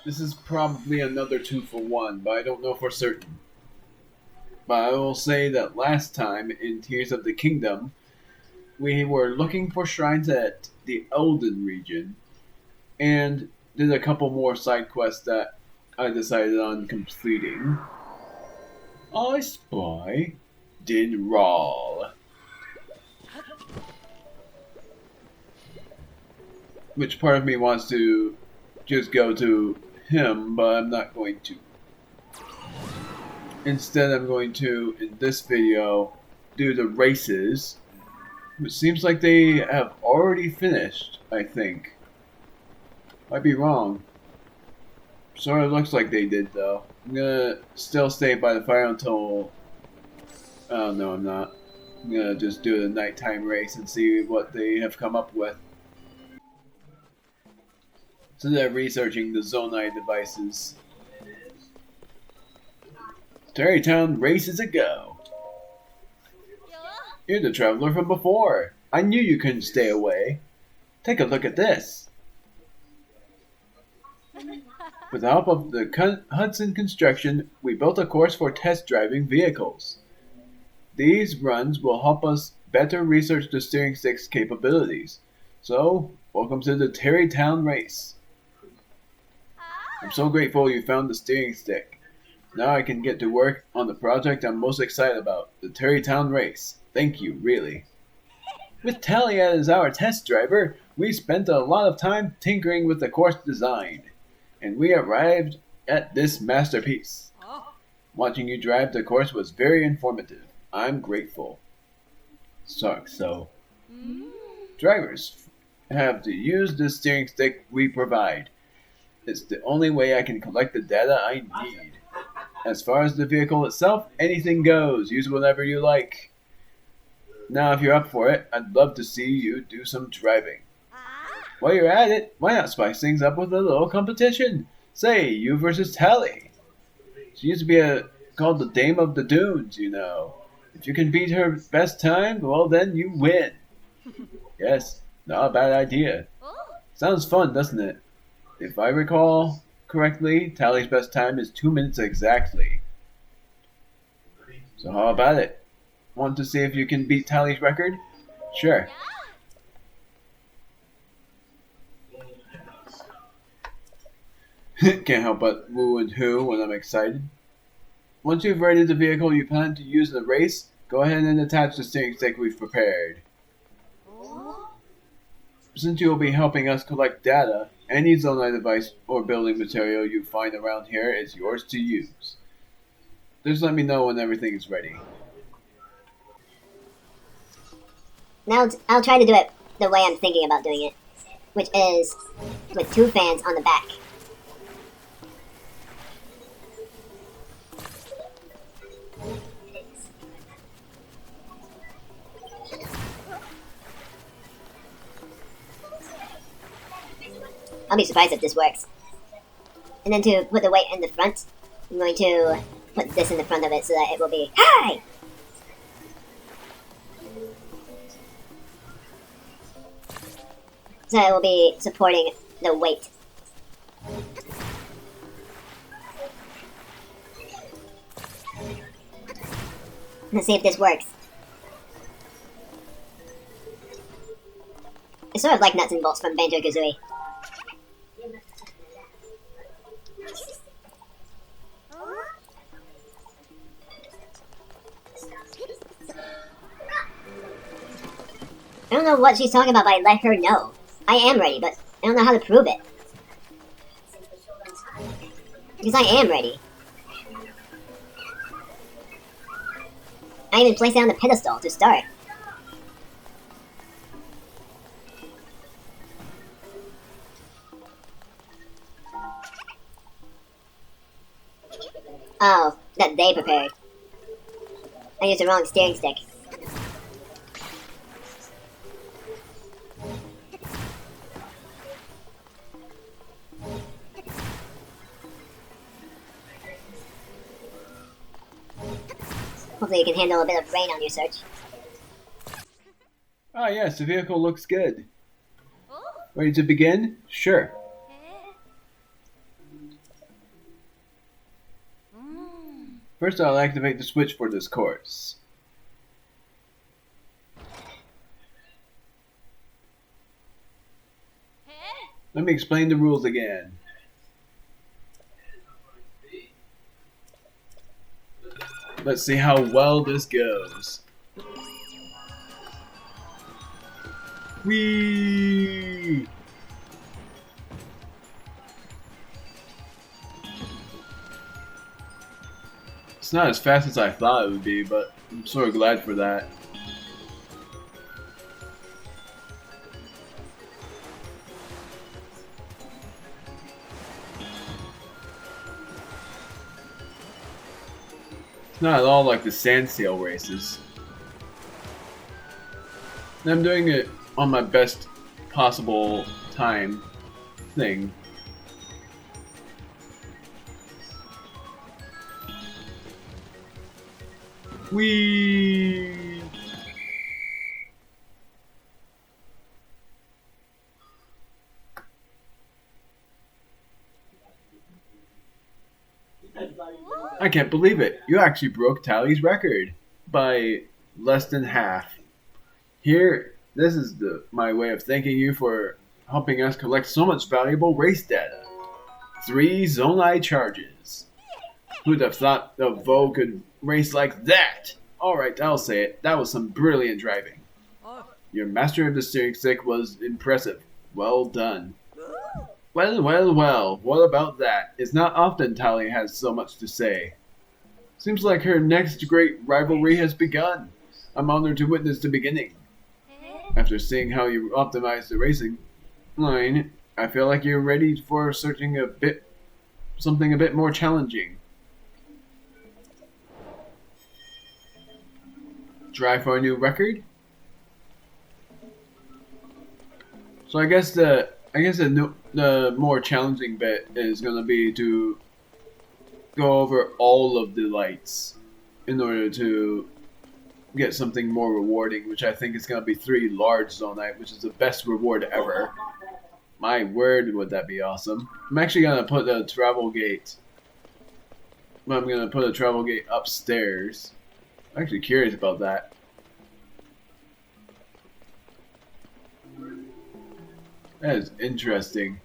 This is probably another 2-for-1, but I don't know for certain. But I will say that last time in Tears of the Kingdom, we were looking for shrines at the Elden region and did a couple more side quests that I decided on completing. I spy Din Raal, which part of me wants to just go to him, but I'm not going to. Instead, I'm going to, in this video, do the races. It seems like they have already finished, I think. Might be wrong. Sort of looks like they did, though. I'm gonna still stay by the fire until... Oh, no, I'm not. I'm gonna just do the nighttime race and see what they have come up with. So they're researching the Zonai devices. Terrytown race is a go. You're the traveler from before. I knew you couldn't stay away. Take a look at this. With the help of the Hudson Construction, we built a course for test driving vehicles. These runs will help us better research the steering stick's capabilities. So, welcome to the Terrytown race. I'm so grateful you found the steering stick. Now I can get to work on the project I'm most excited about, the Terrytown race. Thank you, really. With Tally as our test driver, we spent a lot of time tinkering with the course design, and we arrived at this masterpiece. Watching you drive the course was very informative. I'm grateful. Sucks, so. Drivers have to use the steering stick we provide. It's the only way I can collect the data I need. As far as the vehicle itself, anything goes. Use whatever you like. Now, if you're up for it, I'd love to see you do some driving. While you're at it, why not spice things up with a little competition? Say, you versus Tally. She used to be called the Dame of the Dunes, you know. If you can beat her best time, well then you win. Yes, not a bad idea. Sounds fun, doesn't it? If I recall correctly, Tally's best time is 2 minutes exactly. So how about it? Want to see if you can beat Tally's record? Sure. Can't help but woo and who when I'm excited. Once you've rated the vehicle you plan to use in the race, go ahead and attach the steering stick we've prepared. Since you will be helping us collect data, any Zonai device or building material you find around here is yours to use. Just let me know when everything is ready. Now I'll try to do it the way I'm thinking about doing it, which is with 2 fans on the back. I'll be surprised if this works. And then to put the weight in the front, I'm going to put this in the front of it so that it will be high! So it will be supporting the weight. Let's see if this works. It's sort of like nuts and bolts from Banjo-Kazooie. I don't know what she's talking about, but I let her know. I am ready, but I don't know how to prove it. Because I am ready. I even placed it on the pedestal to start. Oh, that they prepared. I used the wrong steering stick. Hopefully you can handle a bit of rain on your search. Ah yes, the vehicle looks good. Ready to begin? Sure. First, I'll activate the switch for this course. Let me explain the rules again. Let's see how well this goes. Whee! It's not as fast as I thought it would be, but I'm sort of glad for that. It's not at all like the sand sail races. And I'm doing it on my best possible time thing. Whee! I can't believe it. You actually broke Tally's record by less than half. Here, this is my way of thanking you for helping us collect so much valuable race data. 3 Zonai charges. Who'd have thought the Vo could race like that? Alright, I'll say it. That was some brilliant driving. Your master of the steering stick was impressive. Well done. Well, what about that? It's not often Tali has so much to say. Seems like her next great rivalry has begun. I'm honored to witness the beginning. After seeing how you optimized the racing line, I feel like you're ready for searching something a bit more challenging. Try for a new record? So I guess the more challenging bit is going to be to go over all of the lights in order to get something more rewarding, which I think is going to be 3 large Zonite, which is the best reward ever. My word, would that be awesome. I'm actually going to put a travel gate. I'm going to put a travel gate upstairs. I'm actually curious about that. That is interesting.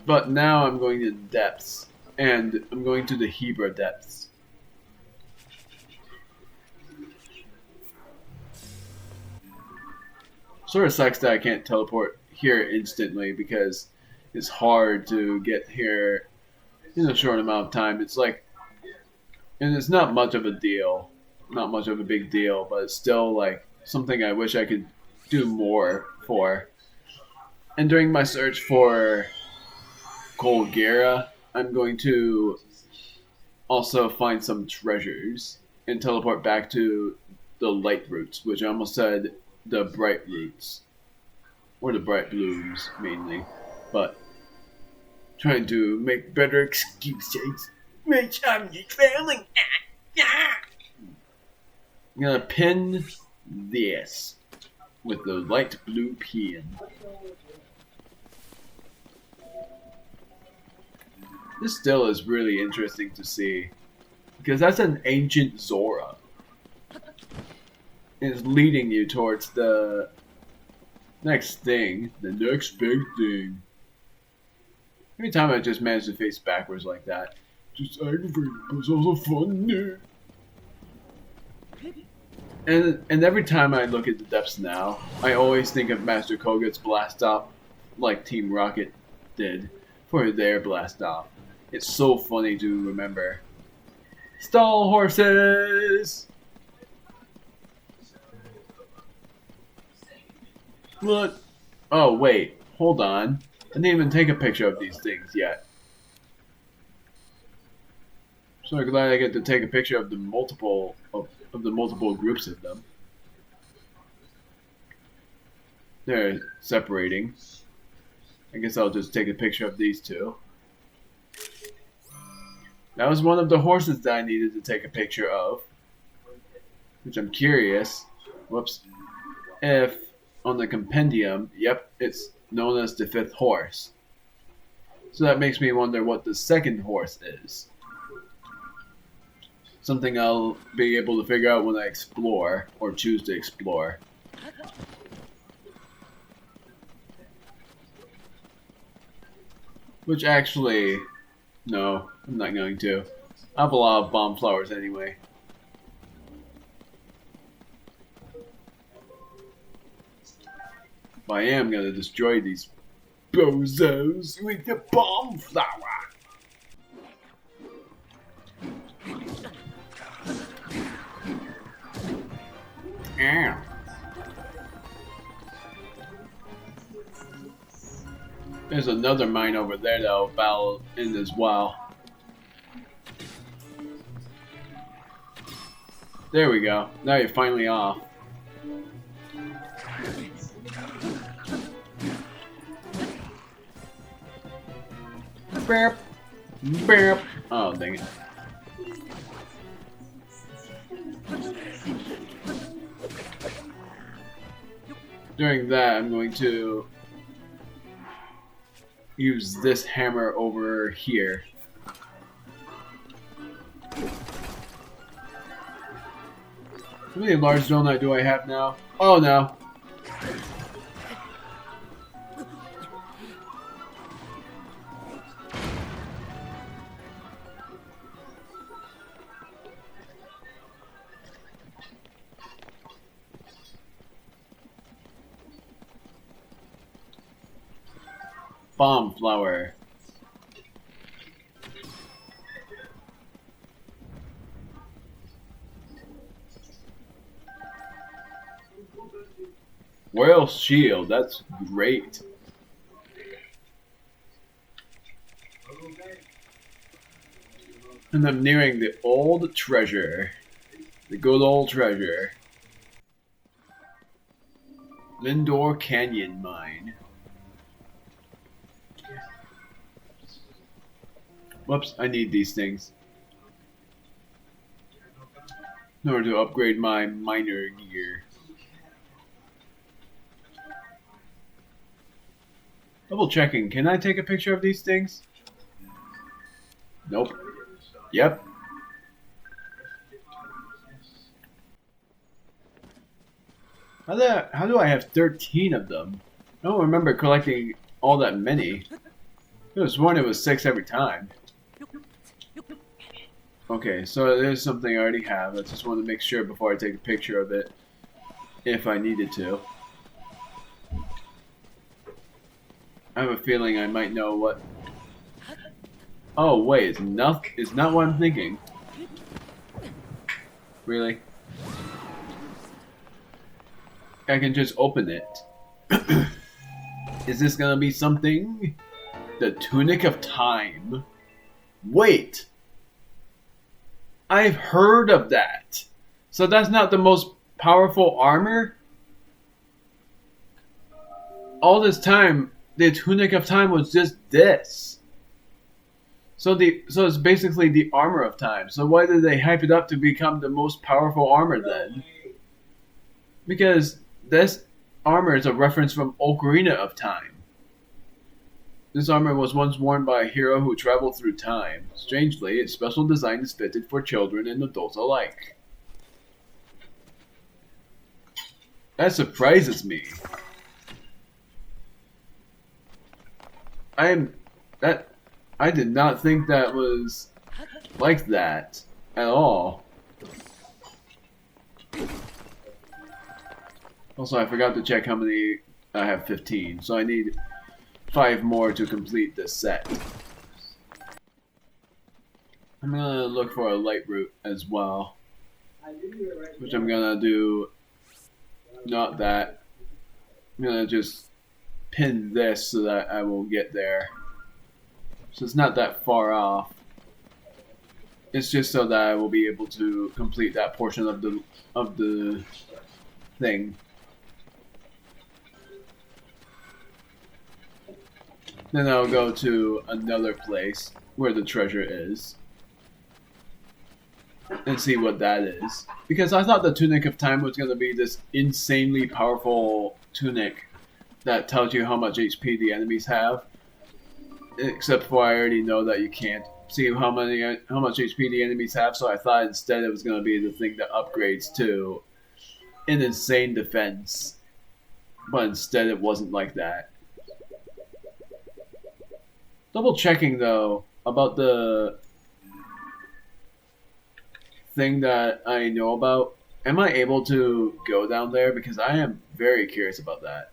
But now I'm going to the depths. And I'm going to the Hebra depths. Sort of sucks that I can't teleport here instantly because it's hard to get here in a short amount of time. It's like, and it's not much of a deal. Not much of a big deal, but it's still like something I wish I could do more for. And during my search for Colgera, I'm going to also find some treasures and teleport back to the light roots, which I almost said the bright roots. Or the bright blooms, mainly. But trying to make better excuses. Which I'm just failing at. I'm gonna pin this with the light blue pin. This still is really interesting to see because that's an ancient Zora. It's leading you towards the next thing, the next big thing. Every time I just manage to face backwards like that, just aggravating, but it's also fun. And every time I look at the depths now, I always think of Master Koga's blast off, like Team Rocket did for their blast off. It's so funny to remember. Stall horses! Look. Oh wait, hold on. I didn't even take a picture of these things yet. So I'm glad I get to take a picture of the multiple groups of them. They're separating. I guess I'll just take a picture of these two. That was one of the horses that I needed to take a picture of. Which I'm curious. Whoops. If on the compendium, yep, it's known as the 5th horse. So that makes me wonder what the second horse is. Something I'll be able to figure out when I explore, or choose to explore. Which actually, no, I'm not going to. I have a lot of bomb flowers anyway. But I am gonna destroy these bozos with the bomb flower. Ow. There's another mine over there that I'll battle in as well. There we go. Now you're finally off. Burp. Burp. Oh, dang it. During that, I'm going to use this hammer over here. How many large donut do I have now? Oh no. Bomb flower. Royal shield, that's great. And I'm nearing the old treasure. The good old treasure. Lindor Canyon Mine. Whoops, I need these things in order to upgrade my miner gear. Double checking, can I take a picture of these things? Nope. Yep. How do I have 13 of them? I don't remember collecting all that many. I was sworn it was 6 every time. Okay, so there's something I already have. I just want to make sure before I take a picture of it, if I needed to. I have a feeling I might know what... Oh wait, it's not what I'm thinking. Really? I can just open it. Is this gonna be something? The Tunic of Time. Wait! I've heard of that. So that's not the most powerful armor? All this time, the Tunic of Time was just this. So it's basically the armor of time. So why did they hype it up to become the most powerful armor then? Because this armor is a reference from Ocarina of Time. This armor was once worn by a hero who traveled through time. Strangely, its special design is fitted for children and adults alike. That surprises me. I did not think that was like that at all. Also, I forgot to check how many I have. 15, so I need 5 more to complete this set. I'm gonna look for a light route as well, which I'm gonna do. Not that. I'm gonna just pin this so that I will get there. So it's not that far off. It's just so that I will be able to complete that portion of the thing. Then I'll go to another place where the treasure is and see what that is. Because I thought the Tunic of Time was going to be this insanely powerful tunic that tells you how much HP the enemies have. except for I already know that you can't see how much HP the enemies have. So I thought instead it was going to be the thing that upgrades to an insane defense, but instead it wasn't like that. Double checking though about the thing that I know about. Am I able to go down there? Because I am very curious about that.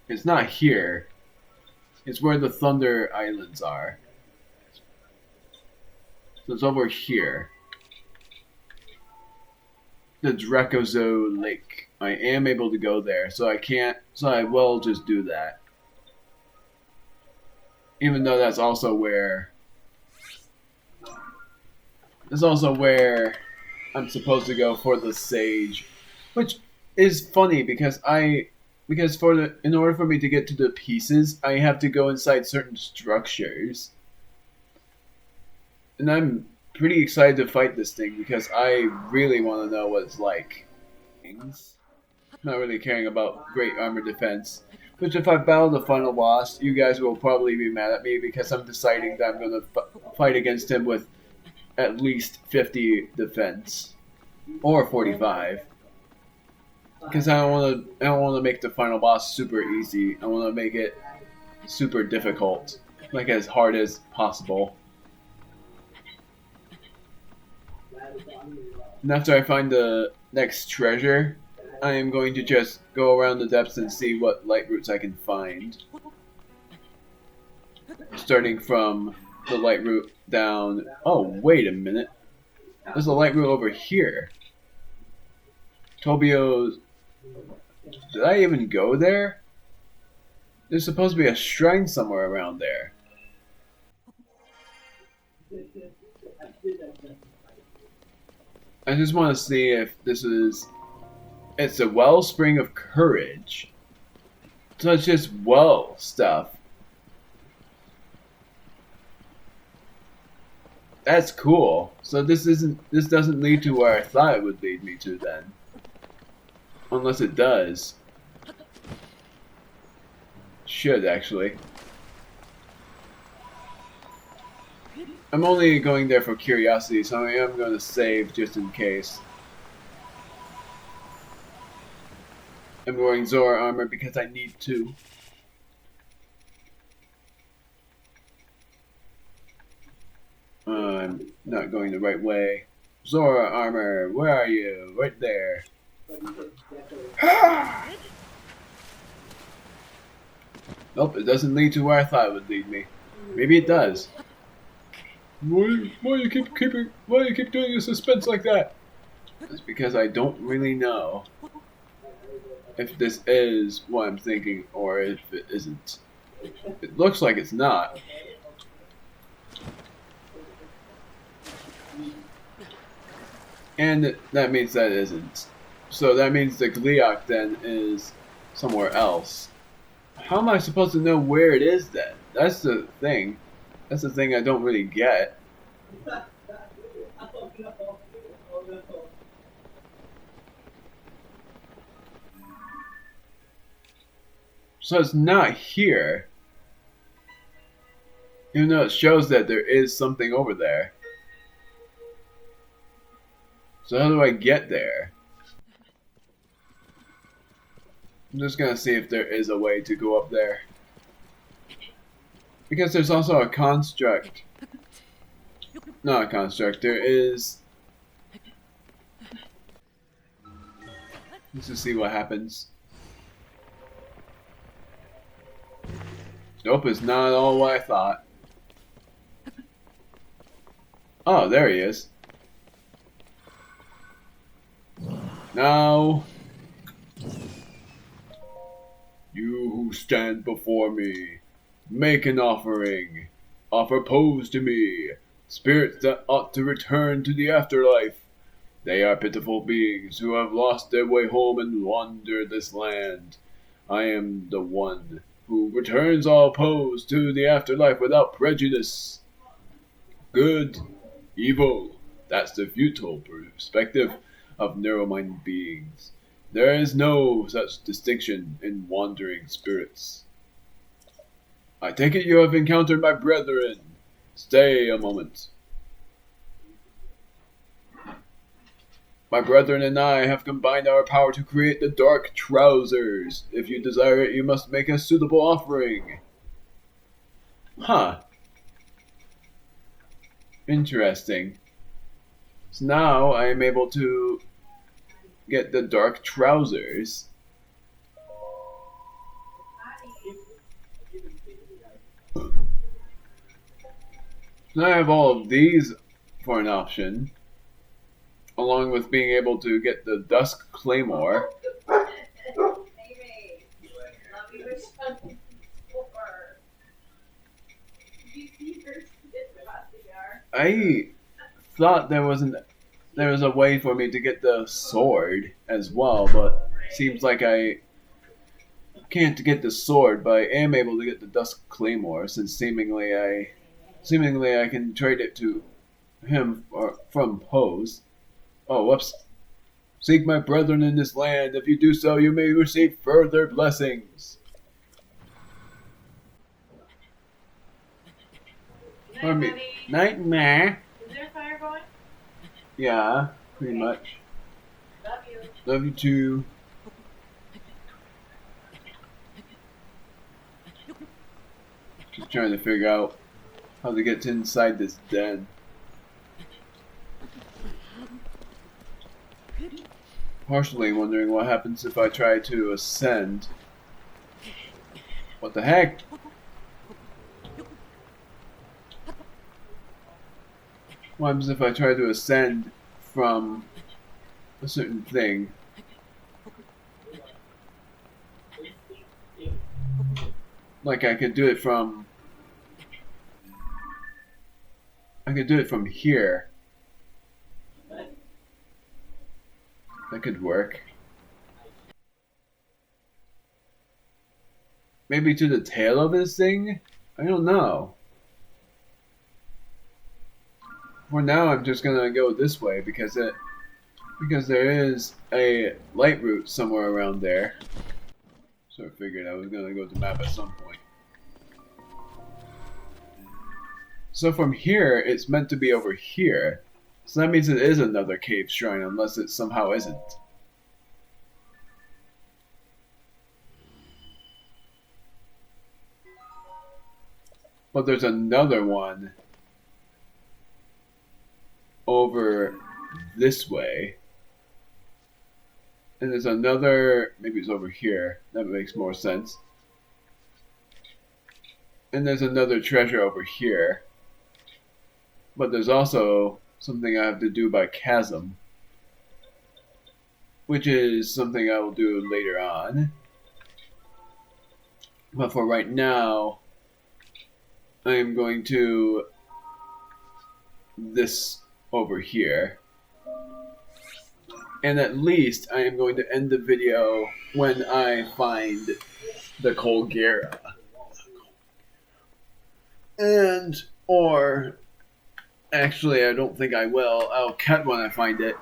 It's not here. It's where the Thunder Islands are. So it's over here. The Dracozo Lake. I am able to go there, so I can't. So I will just do that. Even though that's also where. That's also where I'm supposed to go for the Sage, which is funny because in order for me to get to the pieces, I have to go inside certain structures, and I'm pretty excited to fight this thing because I really want to know what it's like. Not really caring about great armor defense. Which, if I battle the final boss, you guys will probably be mad at me because I'm deciding that I'm going to fight against him with at least 50 defense or 45. Because I don't want to make the final boss super easy. I want to make it super difficult, like as hard as possible. And after I find the next treasure, I am going to just go around the depths and see what light roots I can find. Starting from the light root down. Oh, wait a minute. There's a light root over here. Tobio's. Did I even go there? There's supposed to be a shrine somewhere around there. I just want to see if this is. It's a wellspring of courage. So it's just well stuff. That's cool. So this doesn't lead to where I thought it would lead me to then. Unless it does. Should actually. I'm only going there for curiosity, so I am going to save just in case. I'm wearing Zora armor because I need to. I'm not going the right way. Zora armor, where are you? Right there. Nope, it doesn't lead to where I thought it would lead me. Maybe it does. Why you keep doing a suspense like that? It's because I don't really know if this is what I'm thinking or if it isn't. It looks like it's not. And that means that it isn't. So that means the Gliok then is somewhere else. How am I supposed to know where it is then? That's the thing. That's the thing I don't really get. So it's not here. Even though it shows that there is something over there. So how do I get there? I'm just gonna see if there is a way to go up there. Because there's also a construct. Not a construct, there is... Let's just see what happens. Nope, it's not at all what I thought. Oh, there he is. Now, you who stand before me, make an offering. Offer pose to me, spirits that ought to return to the afterlife. They are pitiful beings who have lost their way home and wander this land. I am the one who returns all pose to the afterlife without prejudice. Good, evil, that's the futile perspective of narrow-minded beings. There is no such distinction in wandering spirits. I take it you have encountered my brethren. Stay a moment. My brethren and I have combined our power to create the Dark Trousers. If you desire it, you must make a suitable offering. Huh. Interesting. So now I am able to get the Dark Trousers. Now I have all of these for an option, along with being able to get the Dusk Claymore. I thought there was a way for me to get the sword as well, but seems like I can't get the sword, but I am able to get the Dusk Claymore since seemingly I can trade it to him from Pose. Oh, whoops. Seek my brethren in this land. If you do so, you may receive further blessings. Nightmare. Is there a fire going? Yeah, pretty much. Love you. Love you too. Just trying to figure out how to get inside this den. Partially wondering what happens if I try to ascend. What the heck? What happens if I try to ascend from a certain thing? Like I could do it from here. That could work. Maybe to the tail of this thing? I don't know. For now, I'm just gonna go this way because there is a light route somewhere around there. So I figured I was gonna go to the map at some point. So from here, it's meant to be over here. So that means it is another cave shrine, unless it somehow isn't. But there's another one over this way. And there's another, maybe it's over here. That makes more sense. And there's another treasure over here. But there's also something I have to do by chasm, which is something I will do later on. But for right now, I am going to this over here. And at least I am going to end the video when I find the Colgera. Or actually, I don't think I will. I'll cut when I find it.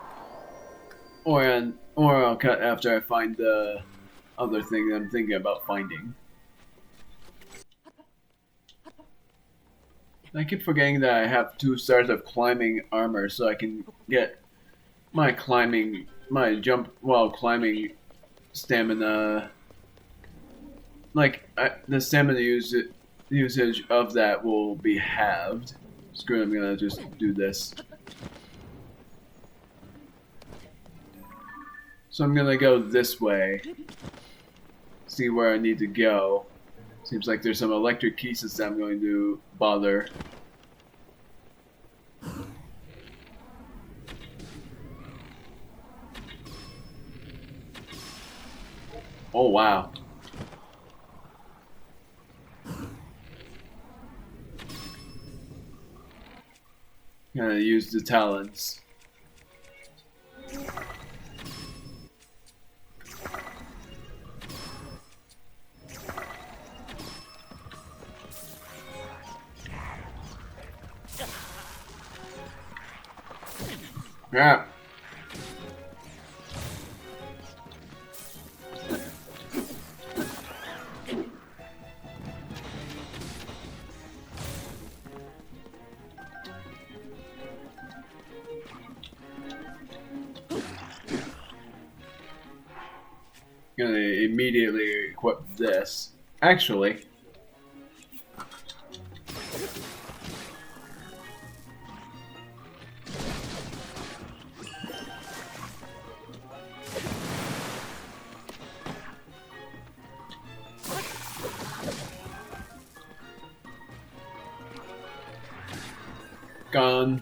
Or I'll cut after I find the other thing that I'm thinking about finding. I keep forgetting that I have 2 stars of climbing armor, so I can get my jump while climbing stamina. Like, the stamina usage of that will be halved. Screw it, I'm gonna just do this. So I'm gonna go this way. See where I need to go. Seems like there's some electric pieces that I'm going to bother. Oh wow. Gonna use the talents. Yeah. Gonna immediately equip this. Actually, gone.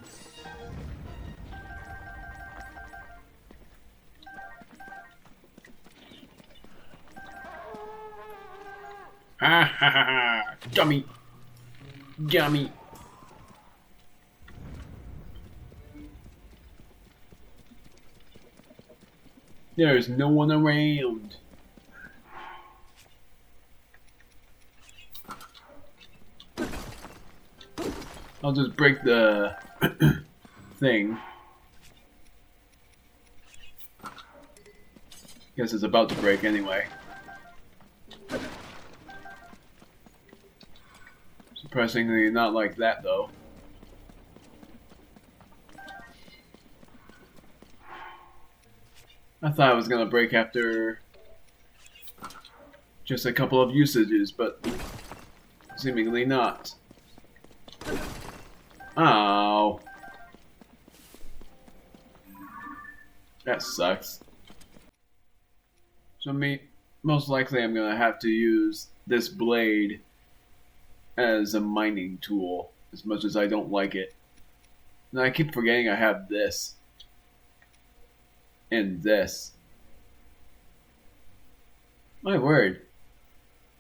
Ha ha ha ha! Dummy! Gummy! There's no one around. I'll just break the thing. Guess it's about to break anyway. Surprisingly not like that though. I thought it was gonna break after just a couple of usages, but seemingly not. Ow. That sucks. So most likely I'm gonna have to use this blade as a mining tool, as much as I don't like it. And I keep forgetting I have this. And this. My word.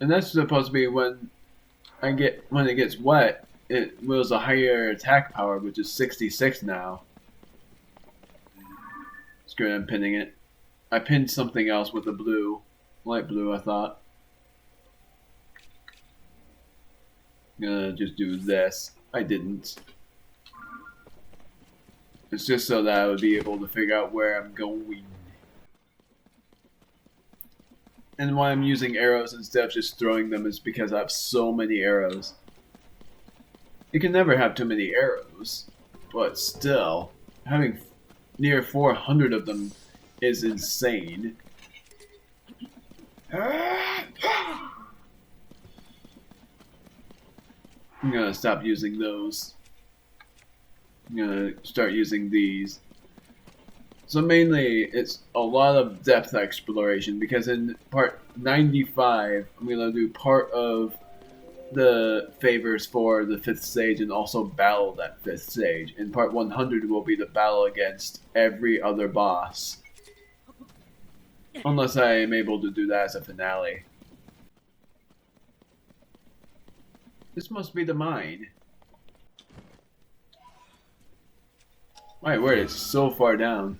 And that's supposed to be when it gets wet, it wills a higher attack power, which is 66 now. Screw it, I'm pinning it. I pinned something else with the blue. Light blue, I thought. I'm gonna just do this. I didn't. It's just so that I would be able to figure out where I'm going. And why I'm using arrows instead of just throwing them is because I have so many arrows. You can never have too many arrows, but still, having near 400 of them is insane. I'm gonna stop using those. I'm gonna start using these. So mainly, it's a lot of depth exploration, because in part 95, I'm gonna do part of the favors for the 5th stage and also battle that 5th stage. In part 100 will be the battle against every other boss. Unless I am able to do that as a finale. This must be the mine. My word, it's so far down.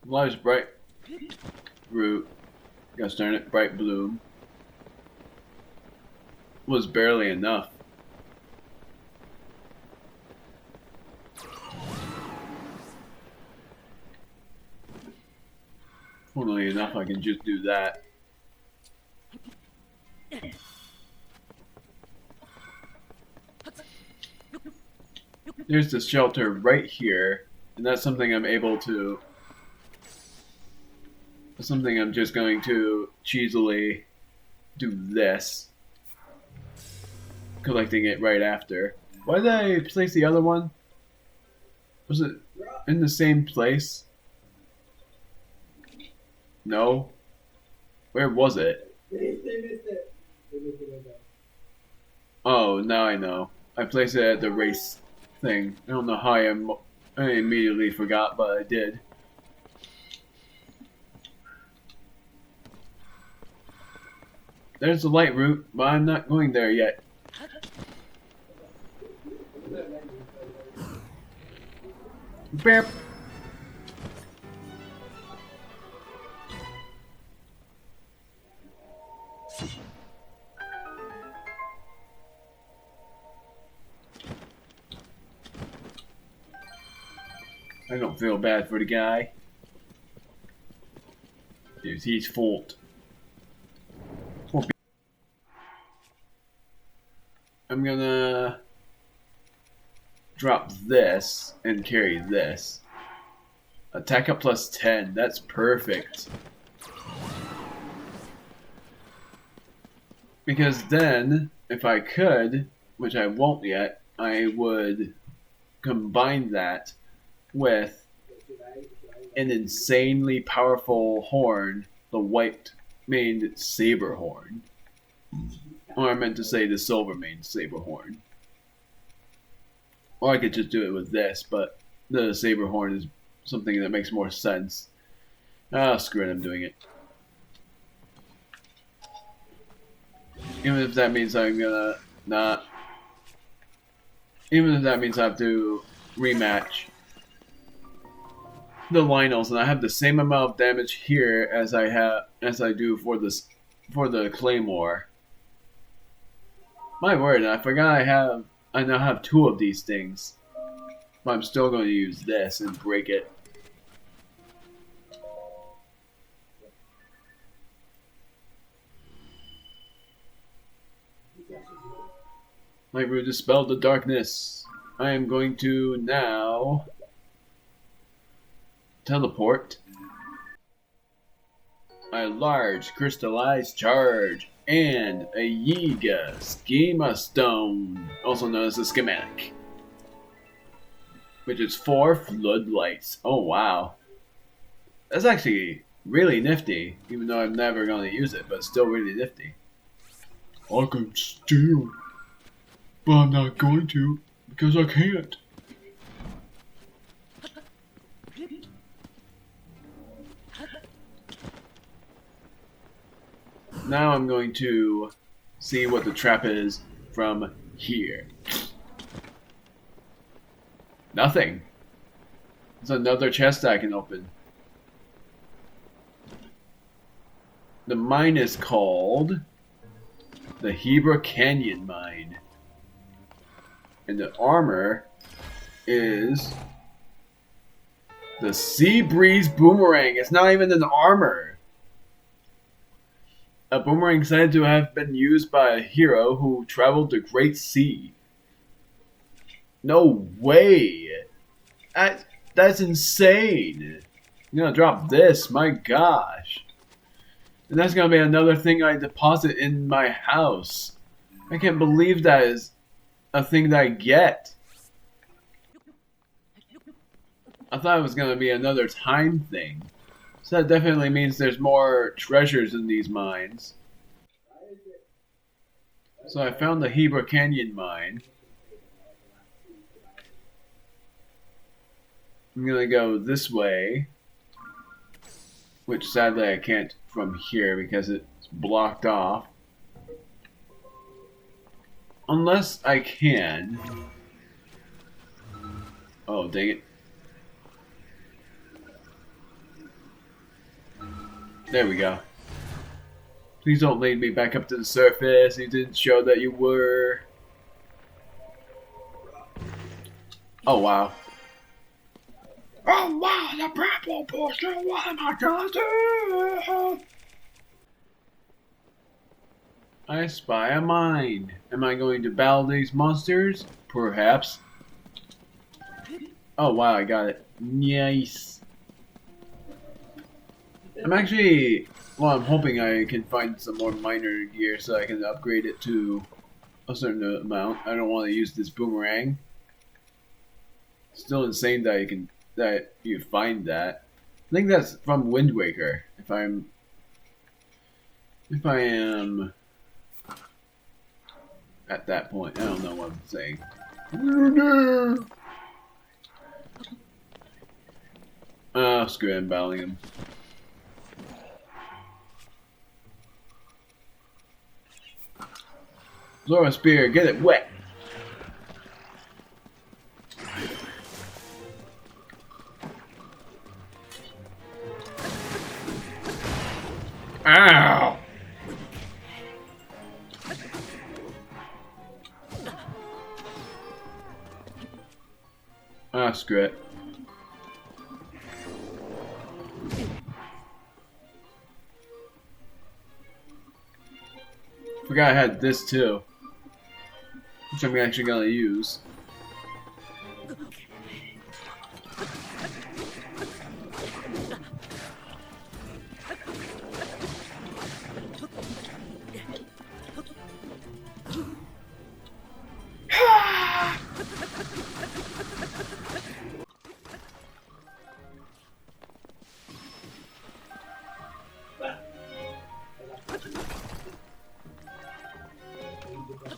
Large bright root, gosh darn it, bright bloom was barely enough. Funnily enough, I can just do that. There's the shelter right here, and that's something I'm able to. Something I'm just going to cheesily do this, collecting it right after. Why did I place the other one? Was it in the same place? No. Where was it? Oh, now I know. I placed it at the race thing. I don't know how I immediately forgot, but I did. There's the light route, but I'm not going there yet. Beep. I don't feel bad for the guy. It's his fault. I'm gonna drop this and carry this. Attack up plus 10. That's perfect. Because then, if I could, which I won't yet, I would combine that with an insanely powerful horn, the white-maned saber horn. Or I meant to say the silver-maned saber horn. Or I could just do it with this, but the saber horn is something that makes more sense. Ah, screw it, I'm doing it. Even if that means I'm gonna not... Even if that means I have to rematch the Lionels, and I have the same amount of damage here as I do for the Claymore. My word, I forgot I now have 2 of these things. But I'm still going to use this and break it. My root dispelled the darkness. I am going to now teleport a large crystallized charge and a Yiga Schema Stone, also known as a schematic, which is 4 floodlights. Oh wow. That's actually really nifty, even though I'm never going to use it, but it's still really nifty. I can steal, but I'm not going to, because I can't. Now I'm going to see what the trap is from here. Nothing. There's another chest I can open. The mine is called the Hebra Canyon Mine. And the armor is the Sea Breeze Boomerang. It's not even an armor. A boomerang said to have been used by a hero who traveled the Great Sea. No way! That's insane! I'm gonna drop this, my gosh. And that's gonna be another thing I deposit in my house. I can't believe that is a thing that I get. I thought it was gonna be another time thing. So that definitely means there's more treasures in these mines. So I found the Hebra Canyon mine. I'm gonna go this way, which sadly I can't from here because it's blocked off. Unless I can. Oh, dang it. There we go. Please don't lead me back up to the surface. You didn't show that you were. Oh, wow. Oh, wow, the purple poster. What am I gonna do? I spy a mine. Am I going to battle these monsters? Perhaps. Oh, wow, I got it. Nice. I'm actually, well, I'm hoping I can find some more miner gear so I can upgrade it to a certain amount. I don't want to use this boomerang. It's still insane that you find that. I think that's from Wind Waker. If I am at that point, I don't know what I'm saying. Oh, screw it, I'm battling him. Throw a spear, get it wet. Ow! Ah, screw it. Forgot I had this too, which I'm actually gonna use.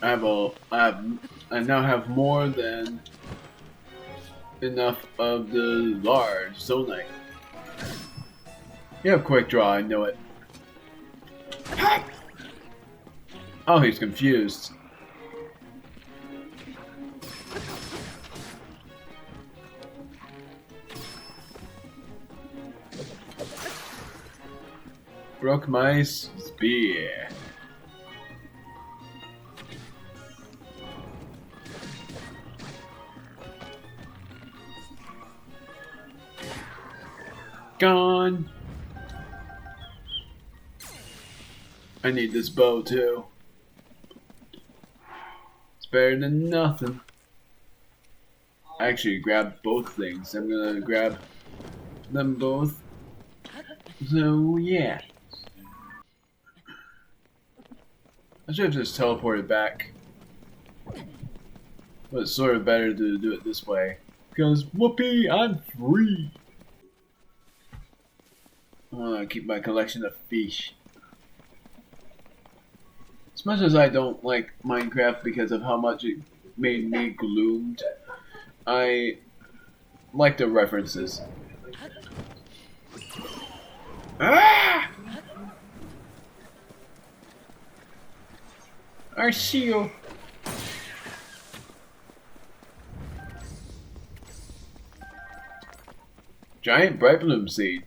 I now have more than enough of the large zonite. You have quick draw, I know it. Oh, he's confused. Broke my spear. Gone. I need this bow too. It's better than nothing. I actually grabbed both things. I'm gonna grab them both. So yeah. I should have just teleported back. But it's sort of better to do it this way. Because whoopee, I'm free! I wanna keep my collection of fish. As much as I don't like Minecraft because of how much it made me gloomed, I like the references. Ah! I see you. Giant bright bloom seed.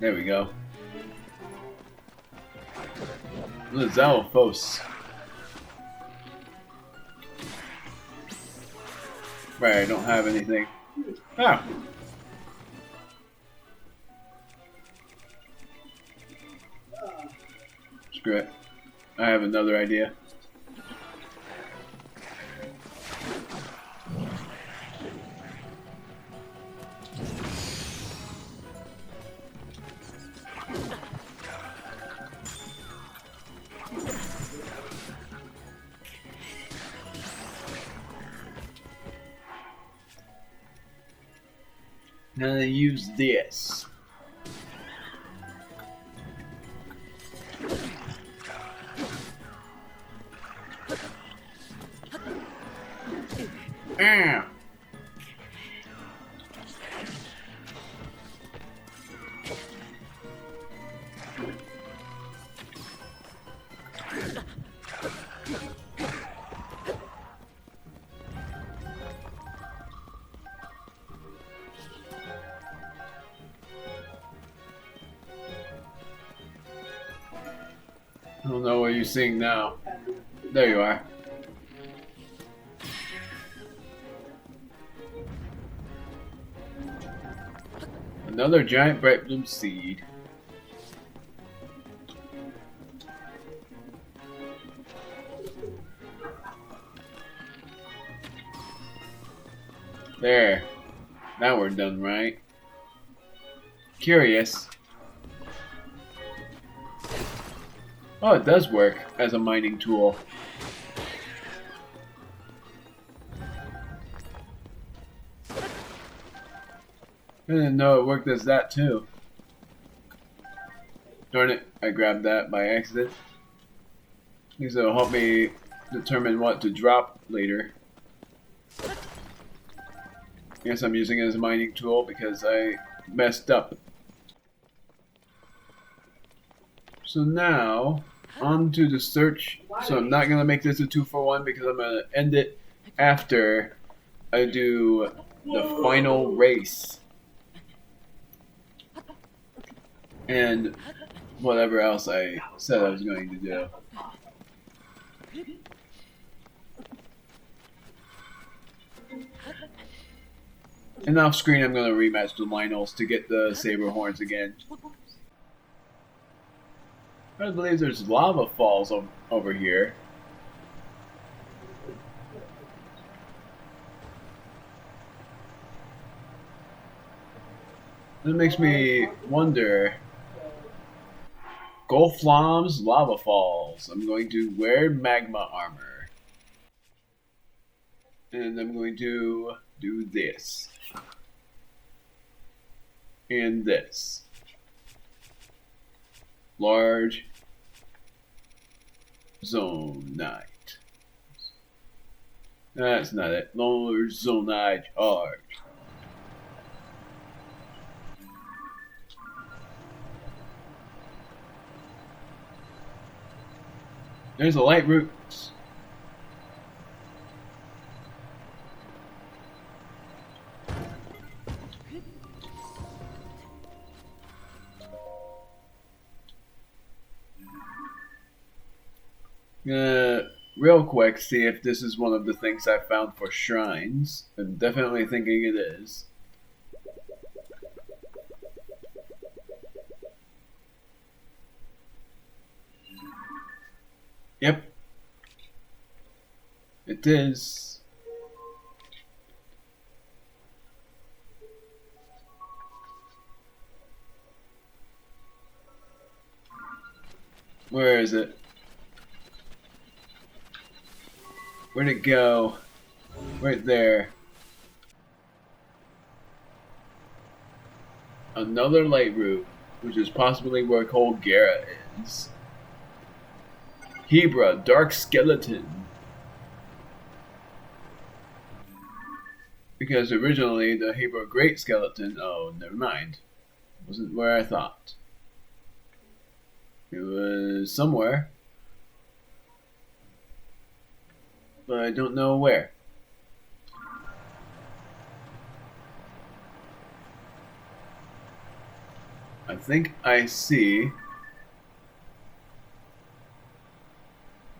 There we go. The Zalphos. Right, I don't have anything. Ah! Screw it. I have another idea. Now I use this. Ah! I don't know what you're seeing now. There you are. Another giant bright bloom seed. There. Now we're done, right? Curious. Oh, it does work as a mining tool. I didn't know it worked as that too. Darn it, I grabbed that by accident. These will help me determine what to drop later. Yes, I'm using it as a mining tool because I messed up. So now, on to the search. So I'm not going to make this a 2-for-1 because I'm going to end it after I do the final race. And whatever else I said I was going to do. And off screen I'm going to rematch the Lionels to get the Saber Horns again. I believe there's lava falls over here. That makes me wonder. Golflam's lava falls. I'm going to wear magma armor. And I'm going to do this. And this. Large Zonite. That's not it. Large Zonite charge. There's a light route. Real quick, see if this is one of the things I found for shrines. I'm definitely thinking it is. Yep. It is. Where is it? Where'd it go? Right there. Another light route, which is possibly where Colgera is. Hebra, Dark Skeleton. Because originally the Hebra Great Skeleton, oh, never mind. Wasn't where I thought. It was somewhere. But I don't know where. I think I see.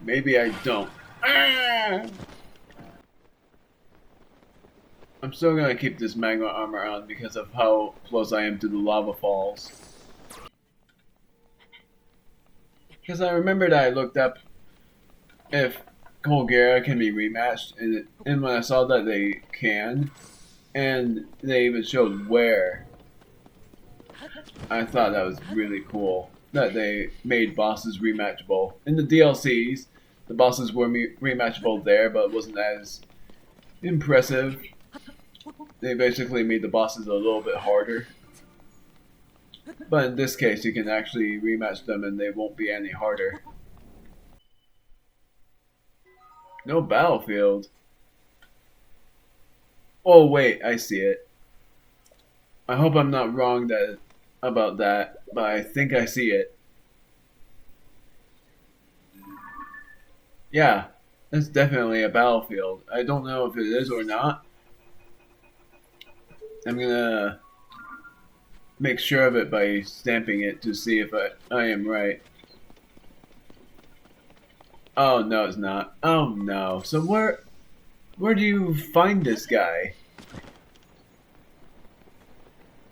Maybe I don't. Ah! I'm still gonna keep this magma armor on because of how close I am to the lava falls. Because I remembered I looked up if Colgera can be rematched, and when I saw that they can, and they even showed where, I thought that was really cool. That they made bosses rematchable. In the DLCs, the bosses were rematchable there, but it wasn't as impressive. They basically made the bosses a little bit harder. But in this case, you can actually rematch them and they won't be any harder. No battlefield. Oh wait, I see it. I hope I'm not wrong about that, but I think I see it. Yeah, that's definitely a battlefield. I don't know if it is or not. I'm gonna make sure of it by stamping it to see if I am right. Oh no, it's not. Oh no. So where do you find this guy?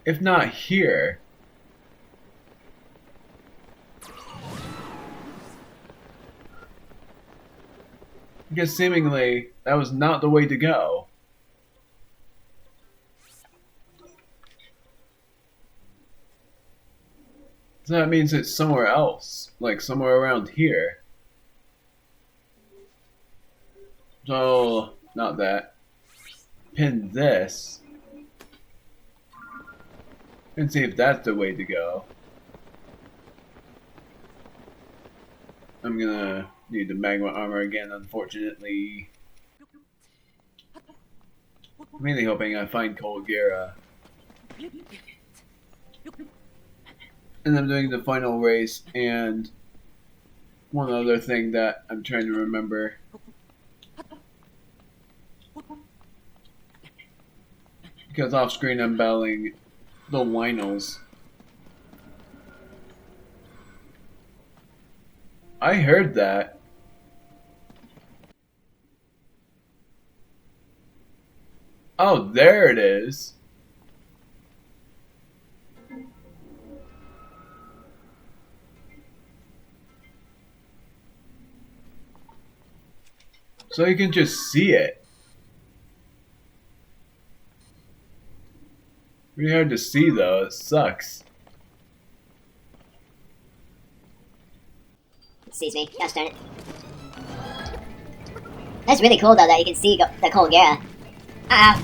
If not here. Because seemingly that was not the way to go. So that means it's somewhere else, like somewhere around here. So, not that. Pin this. And see if that's the way to go. I'm gonna need the magma armor again, unfortunately. I'm really hoping I find Colgera. And I'm doing the final race, and one other thing that I'm trying to remember. Because off screen I'm battling the Lionels. I heard that. Oh, there it is. So you can just see it. Really hard to see though. It sucks. It sees me. Gosh darn it. That's really cool though that you can see the Colgera. Ah!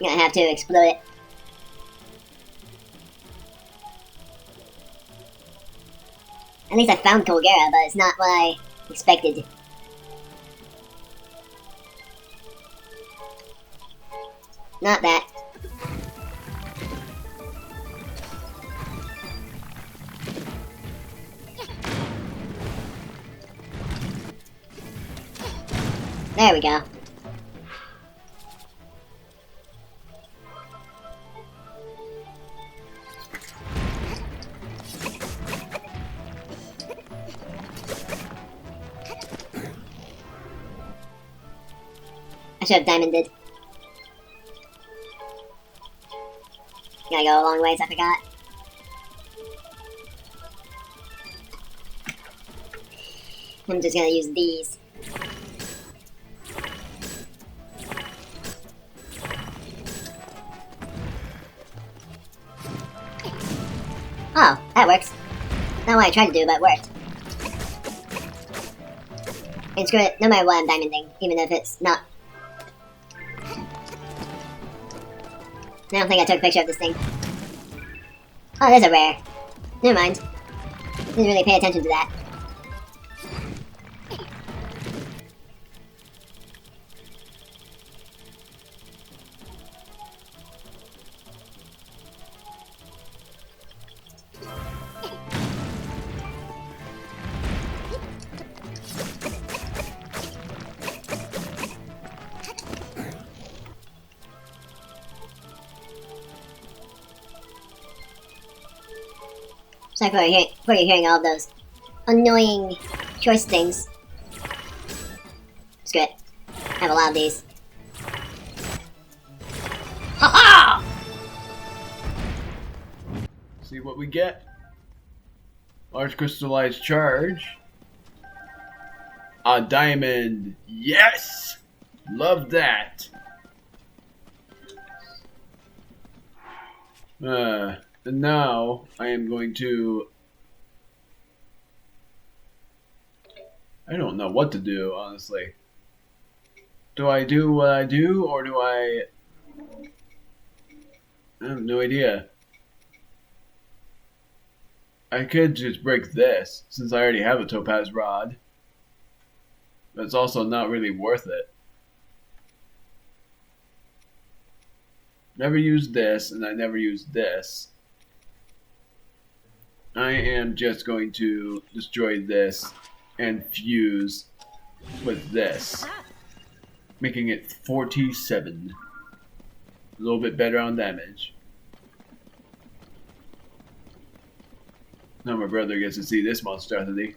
I'm gonna have to explode it. At least I found Colgera, but it's not what I expected. Not that. There we go. I should have diamonded. Gotta go a long ways, I forgot. I'm just gonna use these. Oh, that works. Not what I tried to do, but it worked. And screw it, no matter what I'm diamonding, even if it's not. I don't think I took a picture of this thing. Oh, there's a rare. Never mind. Didn't really pay attention to that. Sorry for hearing all of those annoying choice things. Screw it. I have a lot of these. Ha ha! See what we get. Large crystallized charge. A diamond. Yes! Love that. And now I am going to... I don't know what to do, honestly. Do I do what I do, or do I have no idea. I could just break this, since I already have a topaz rod. But it's also not really worth it. Never used this, and I never used this. I am just going to destroy this and fuse with this, making it 47. A little bit better on damage. Now my brother gets to see this monstrosity,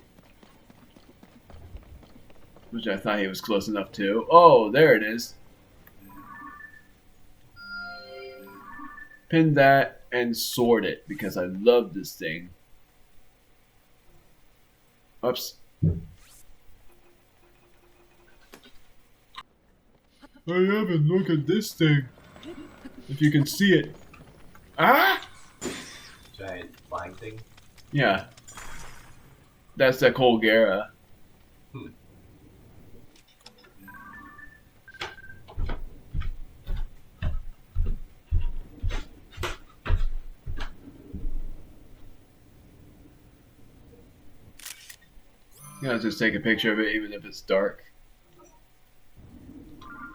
which I thought he was close enough to. Oh, there it is. Pin that and sword it because I love this thing. Oops. Hurry up and look at this thing. If you can see it. Ah! Giant flying thing. Yeah. That's the Colgera. Yeah, I'll just take a picture of it even if it's dark.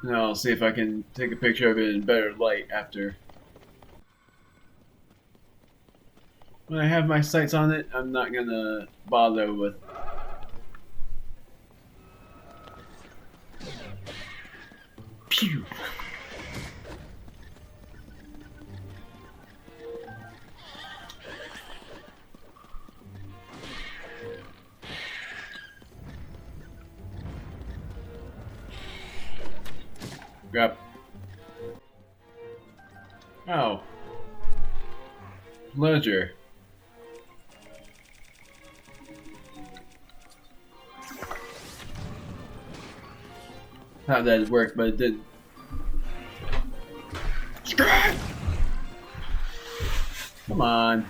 And I'll see if I can take a picture of it in better light after. When I have my sights on it, I'm not gonna bother with. Pew! Grab. Oh. Pleasure. how that worked, but it didn't. Scrat! Come on.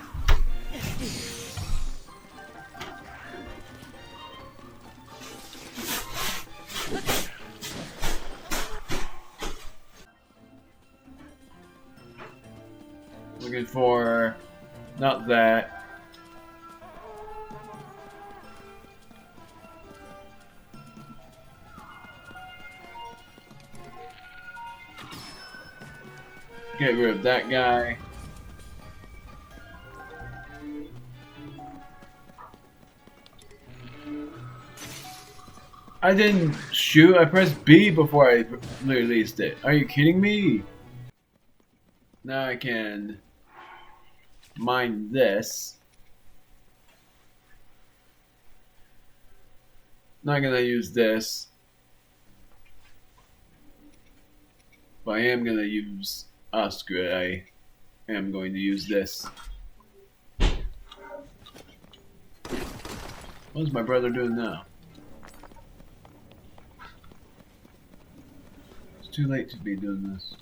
Looking for not that. Get rid of that guy. I didn't shoot. I pressed B before I released it. Are you kidding me? Now I can mine this. Not gonna use this. But I am gonna use Oscar. I am going to use this. What is my brother doing now? It's too late to be doing this.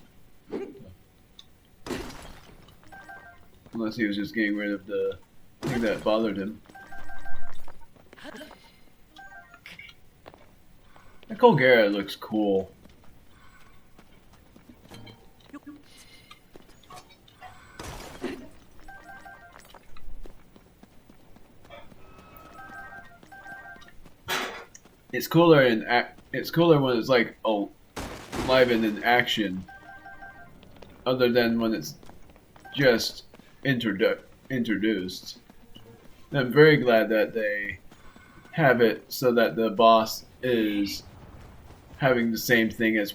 Unless he was just getting rid of the thing that bothered him. That Colgera looks cool. It's cooler when it's like live and in action, other than when it's just introduced. And I'm very glad that they have it so that the boss is having the same thing as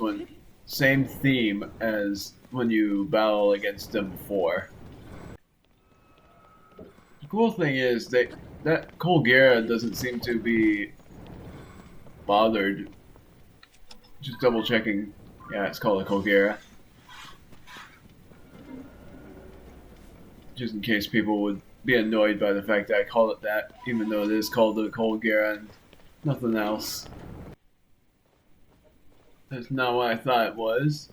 same theme as when you battle against them before. The cool thing is that Colgera doesn't seem to be bothered. Just double checking. Yeah, it's called a Colgera. Just in case people would be annoyed by the fact that I call it that, even though it is called a Colgera and nothing else. That's not what I thought it was.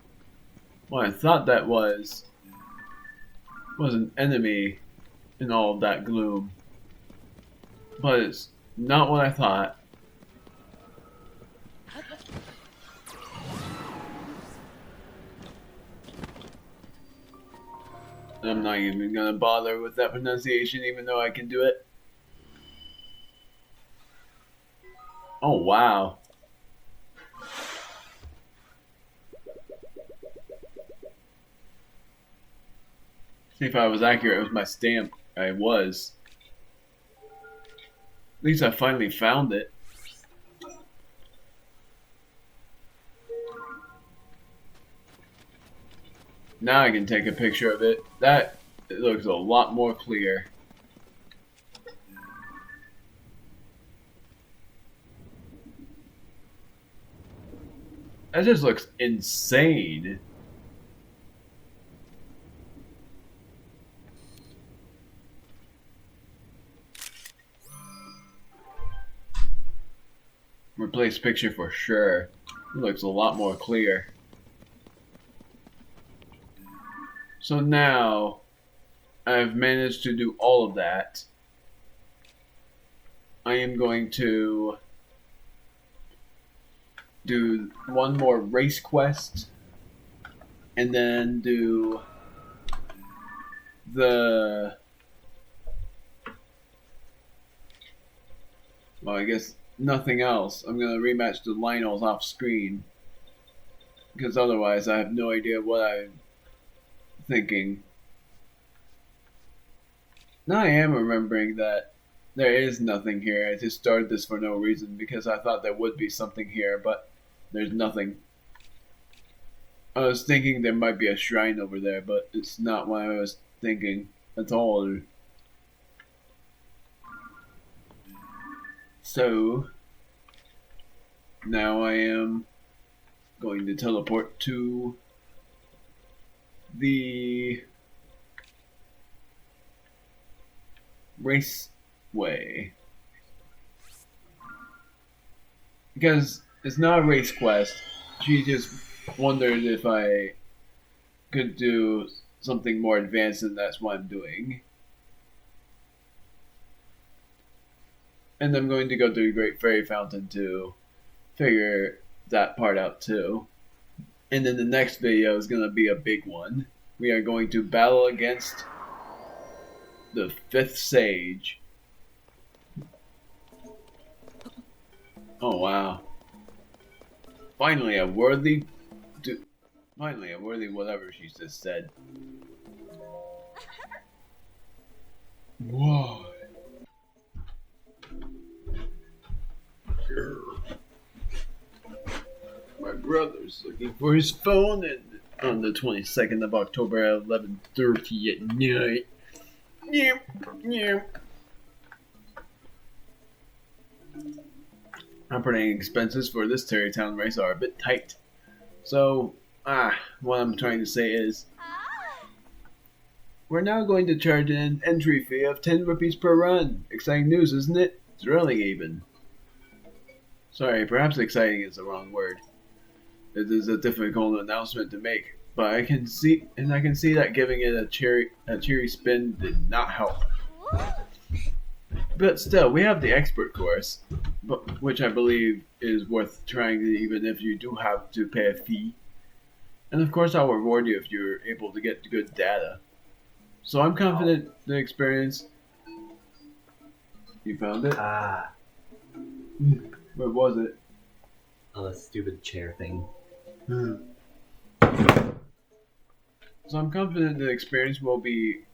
What I thought that was an enemy in all of that gloom. But it's not what I thought. I'm not even gonna bother with that pronunciation, even though I can do it. Oh, wow. See if I was accurate with my stamp. I was. At least I finally found it. Now I can take a picture of it. It looks a lot more clear. That just looks insane. Replace picture for sure. It looks a lot more clear. So now I've managed to do all of that. I am going to do one more race quest and then do well, I guess nothing else. I'm going to rematch the Lionels off screen because otherwise I have no idea what I'm thinking. Now I am remembering that there is nothing here. I just started this for no reason because I thought there would be something here, but there's nothing. I was thinking there might be a shrine over there, but it's not what I was thinking at all. So now I am going to teleport to the raceway because it's not a race quest. She just wondered if I could do something more advanced, and that's what I'm doing. And I'm going to go to the Great Fairy Fountain to figure that part out too. And then the next video is going to be a big one. We are going to battle against the 5th Sage. Oh wow. Finally a worthy whatever she just said. Whoa. My brother's looking for his phone and on the 22nd of October at 11:30 at night. Yep, yep. Operating expenses for this Terrytown race are a bit tight. So, what I'm trying to say is, we're now going to charge an entry fee of 10 rupees per run. Exciting news, isn't it? Thrilling even. Sorry, perhaps exciting is the wrong word. It is a difficult announcement to make, but I can see that giving it a cheery spin did not help. But still, we have the expert course, which I believe is worth trying even if you do have to pay a fee. And of course, I'll reward you if you're able to get good data. So I'm confident the experience. You found it? Where was it? Oh, the stupid chair thing. So I'm confident the experience will be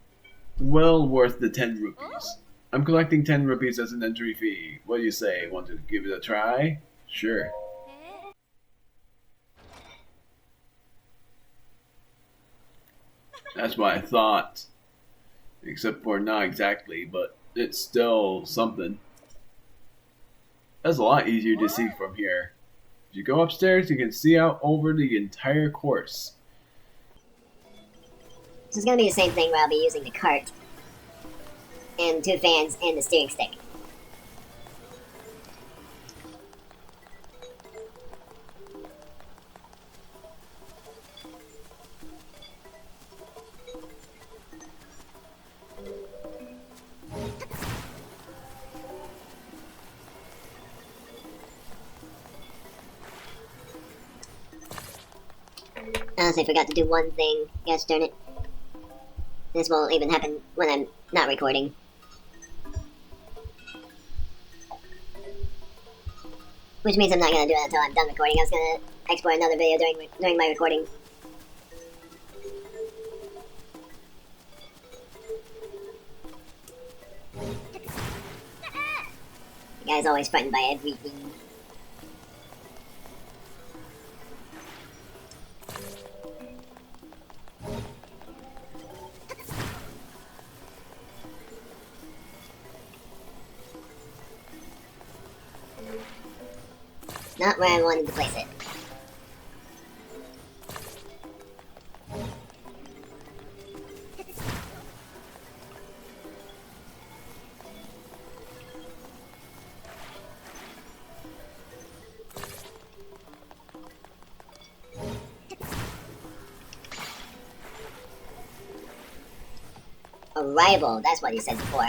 well worth the 10 rupees. I'm collecting 10 rupees as an entry fee. What do you say? Want to give it a try? Sure. That's what I thought. Except for not exactly, but it's still something. That's a lot easier to see from here. If you go upstairs, you can see out over the entire course. This is gonna be the same thing where I'll be using the cart and 2 fans and the steering stick. I honestly forgot to do one thing. Gosh darn it. This won't even happen when I'm not recording. Which means I'm not gonna do it until I'm done recording. I was gonna export another video during my recording. The guy's always frightened by everything. Not where I wanted to place it. Arrival, that's what you said before.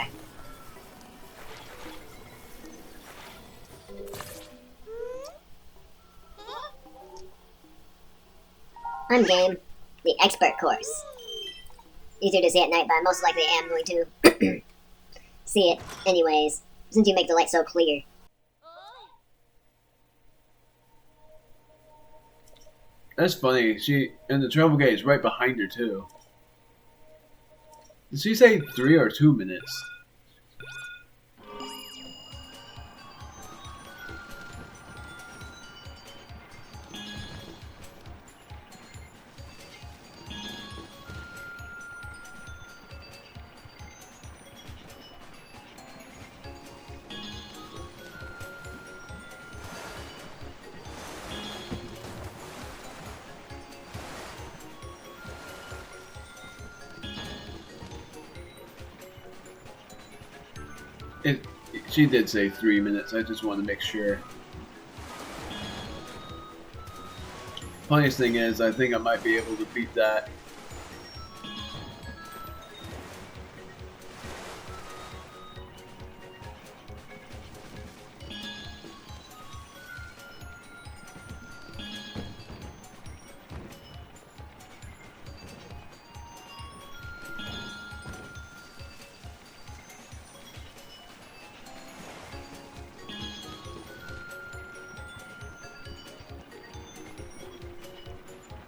I'm game. The expert course. Easier to see at night, but I most likely am going to see it anyways, since you make the light so clear. That's funny. And the travel gate is right behind her too. Did she say 3 or 2 minutes? She did say 3 minutes. I just want to make sure. Funniest thing is, I think I might be able to beat that.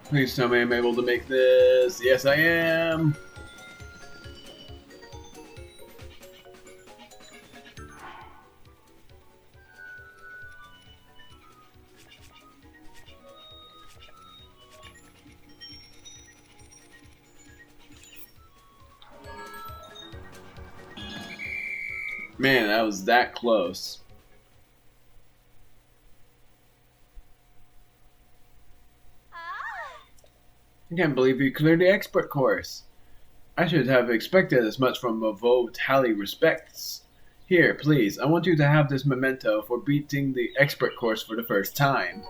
Please tell me I'm able to make this. Yes, I am. Man, that was that close. I can't believe you cleared the expert course. I should have expected as much from Mavo Tally Respects. Here, please, I want you to have this memento for beating the expert course for the first time.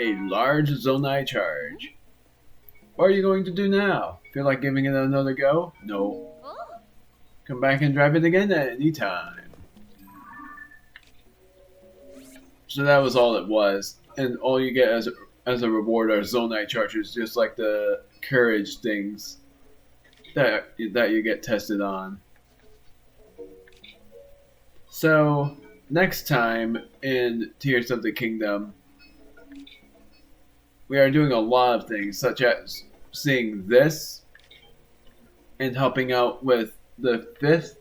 A large Zonai charge. What are you going to do now? Feel like giving it another go? No. Come back and drive it again at any time. So that was all it was. And all you get as a reward are Zonai charges, just like the courage things that you get tested on. So next time in Tears of the Kingdom, we are doing a lot of things, such as seeing this and helping out with the 5th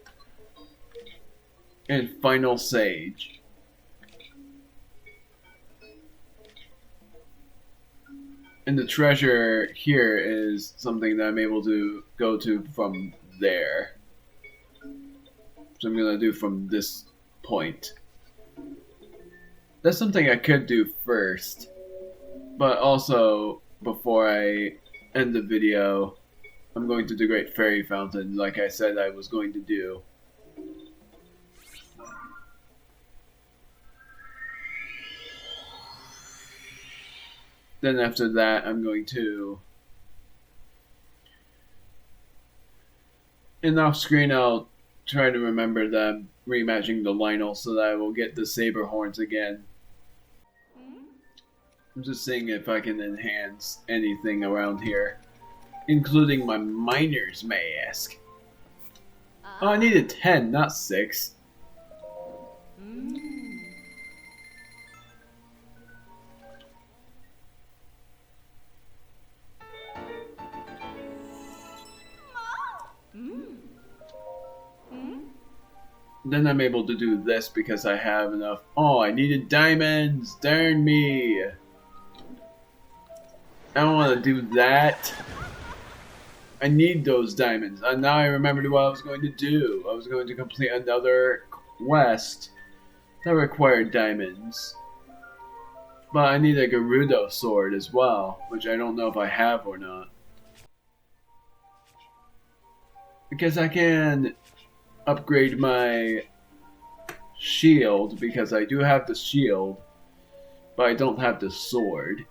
and final sage. And the treasure here is something that I'm able to go to from there. So I'm going to do from this point. That's something I could do first. But also, before I end the video, I'm going to the Great Fairy Fountain, like I said I was going to do. Then after that, I'm going to... And off screen, I'll try to remember that I'm rematching the Lionel so that I will get the Saber Horns again. I'm just seeing if I can enhance anything around here, including my Miner's Mask. Oh, I needed 10, not 6. Then I'm able to do this because I have enough. Oh, I needed diamonds! Darn me! I don't want to do that. I need those diamonds. And now I remembered what I was going to do. I was going to complete another quest that required diamonds. But I need a Gerudo sword as well, which I don't know if I have or not. Because I can upgrade my shield, because I do have the shield, but I don't have the sword.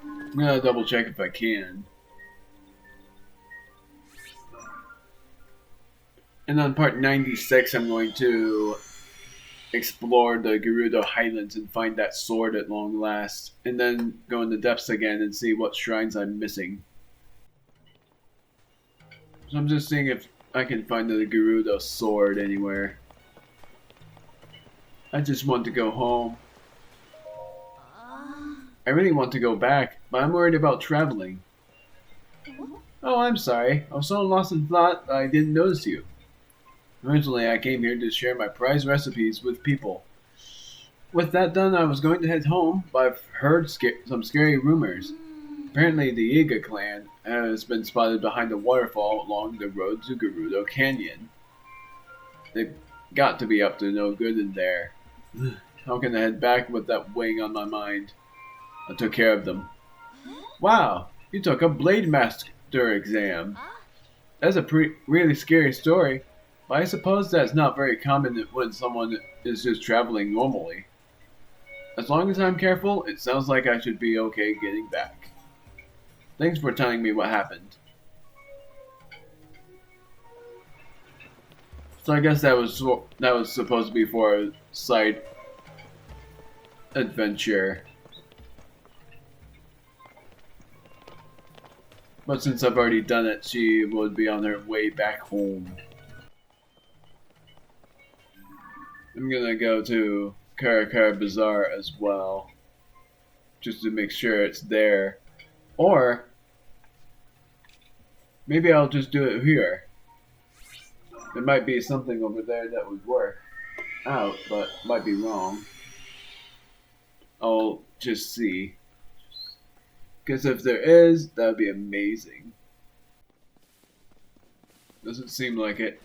I'm gonna double check if I can. And on part 96, I'm going to explore the Gerudo Highlands and find that sword at long last, and then go in the depths again and see what shrines I'm missing. So I'm just seeing if I can find the Gerudo sword anywhere. I just want to go home. I really want to go back, but I'm worried about traveling. Oh, I'm sorry. I was so lost in thought that I didn't notice you. Originally, I came here to share my prized recipes with people. With that done, I was going to head home, but I've heard some scary rumors. Apparently, the Iga clan has been spotted behind a waterfall along the road to Gerudo Canyon. They've got to be up to no good in there. How can I head back with that weighing on my mind? I took care of them. Wow, you took a Blade Master exam. That's a really scary story, but I suppose that's not very common when someone is just traveling normally. As long as I'm careful, it sounds like I should be okay getting back. Thanks for telling me what happened. So I guess that was supposed to be for a side adventure. But since I've already done it, she would be on her way back home. I'm gonna go to Karakara Bazaar as well, just to make sure it's there. Or maybe I'll just do it here. There might be something over there that would work out, but might be wrong. I'll just see. Because if there is, that would be amazing. Doesn't seem like it.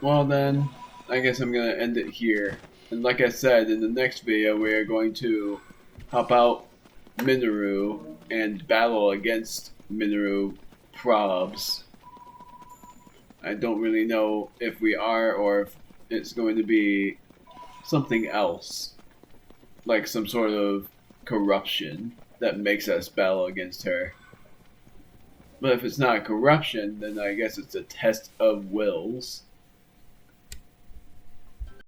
Well then, I guess I'm gonna end it here. And like I said, in the next video we are going to help out Minoru and battle against Minoru probs. I don't really know if we are or if it's going to be something else. Like some sort of corruption that makes us battle against her. But if it's not corruption, then I guess it's a test of wills.